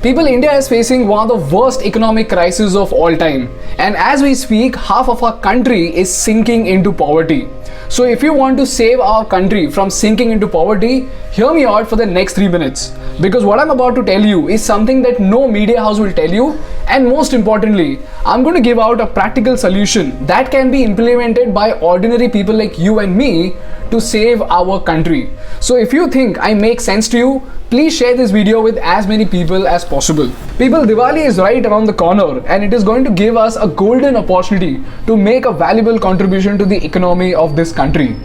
People, India is facing one of the worst economic crises of all time. And as we speak, half of our country is sinking into poverty. So if you want to save our country from sinking into poverty, hear me out for the next 3 minutes. Because what I'm about to tell you is something that no media house will tell you. And most importantly, I'm going to give out a practical solution that can be implemented by ordinary people like you and me to save our country. So if you think I make sense to you, please share this video with as many people as possible. People, Diwali is right around the corner and it is going to give us a golden opportunity to make a valuable contribution to the economy of this country.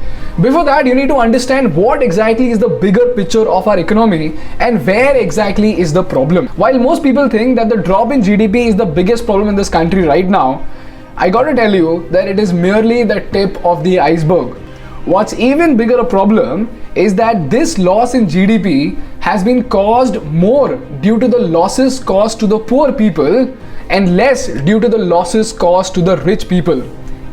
Before that, you need to understand what exactly is the bigger picture of our economy and where exactly is the problem. While most people think that the drop in GDP is the biggest problem in this country right now, I gotta tell you that it is merely the tip of the iceberg. What's even bigger a problem is that this loss in GDP has been caused more due to the losses caused to the poor people and less due to the losses caused to the rich people.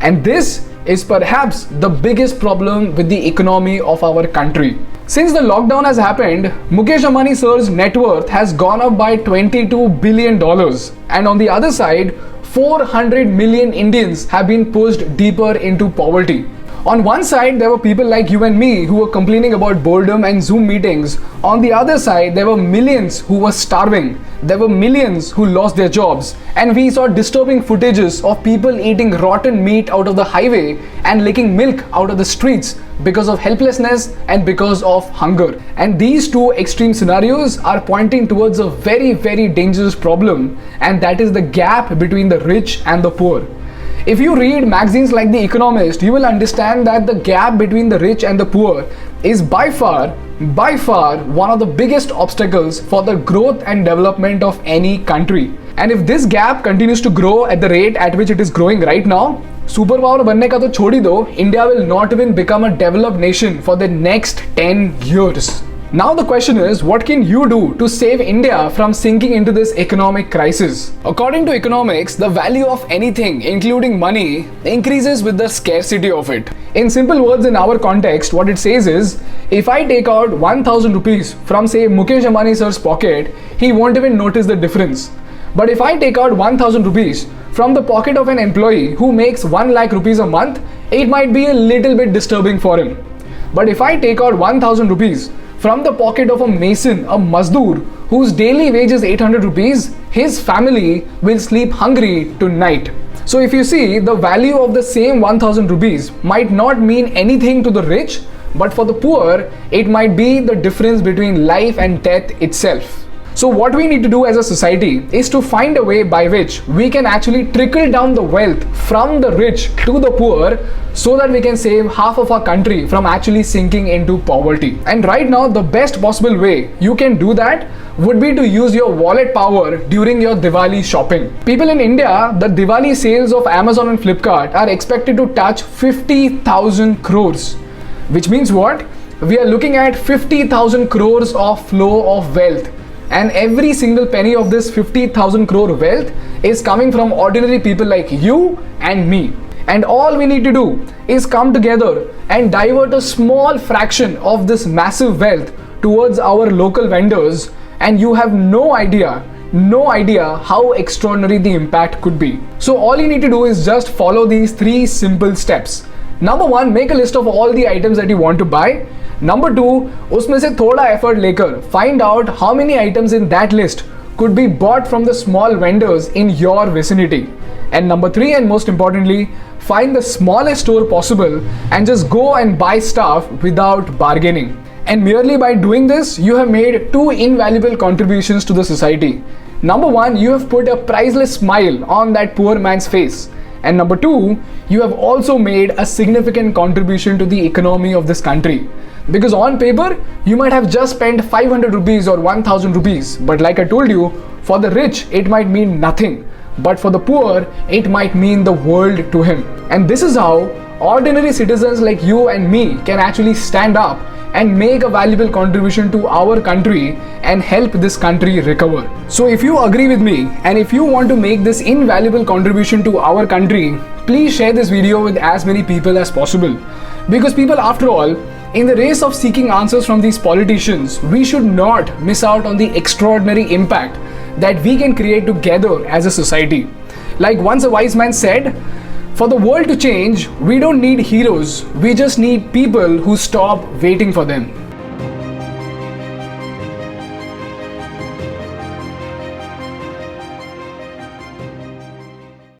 And this is perhaps the biggest problem with the economy of our country. Since the lockdown has happened, Mukesh Ambani sir's net worth has gone up by $22 billion. And on the other side, 400 million Indians have been pushed deeper into poverty. On one side, there were people like you and me who were complaining about boredom and Zoom meetings. On the other side, there were millions who were starving. There were millions who lost their jobs. And we saw disturbing footages of people eating rotten meat out of the highway and licking milk out of the streets because of helplessness and because of hunger. And these two extreme scenarios are pointing towards a very, very dangerous problem, and that is the gap between the rich and the poor. If you read magazines like The Economist, you will understand that the gap between the rich and the poor is by far one of the biggest obstacles for the growth and development of any country. And if this gap continues to grow at the rate at which it is growing right now, superpower बनने का तो छोड़ ही दो, India will not even become a developed nation for the next 10 years. Now the question is, what can you do to save India from sinking into this economic crisis? According to economics, the value of anything, including money, increases with the scarcity of it. In simple words, in our context, what it says is, if I take out 1000 rupees from say Mukesh Ambani sir's pocket, he won't even notice the difference. But if I take out 1000 rupees from the pocket of an employee who makes 1 lakh rupees a month, it might be a little bit disturbing for him. But if I take out 1000 rupees from the pocket of a mason, a mazdoor, whose daily wage is 800 rupees, his family will sleep hungry tonight. So if you see, the value of the same 1000 rupees might not mean anything to the rich, but for the poor, it might be the difference between life and death itself. So what we need to do as a society is to find a way by which we can actually trickle down the wealth from the rich to the poor so that we can save half of our country from actually sinking into poverty. And right now, the best possible way you can do that would be to use your wallet power during your Diwali shopping. People in India, the Diwali sales of Amazon and Flipkart are expected to touch 50,000 crores. Which means what? We are looking at 50,000 crores of flow of wealth. And every single penny of this 50,000 crore wealth is coming from ordinary people like you and me. And all we need to do is come together and divert a small fraction of this massive wealth towards our local vendors, and you have no idea how extraordinary the impact could be. So all you need to do is just follow these 3 simple steps. Number 1, make a list of all the items that you want to buy. Number 2, उसमें से थोड़ा effort लेकर find out how many items in that list could be bought from the small vendors in your vicinity. And number 3, and most importantly, find the smallest store possible and just go and buy stuff without bargaining. And merely by doing this, you have made 2 invaluable contributions to the society. Number 1, you have put a priceless smile on that poor man's face. And number 2, you have also made a significant contribution to the economy of this country. Because on paper, you might have just spent 500 rupees or 1000 rupees. But like I told you, for the rich, it might mean nothing. But for the poor, it might mean the world to him. And this is how ordinary citizens like you and me can actually stand up and make a valuable contribution to our country and help this country recover. So if you agree with me and if you want to make this invaluable contribution to our country, please share this video with as many people as possible. Because people, after all, in the race of seeking answers from these politicians, we should not miss out on the extraordinary impact that we can create together as a society. Like once a wise man said, for the world to change, we don't need heroes, we just need people who stop waiting for them.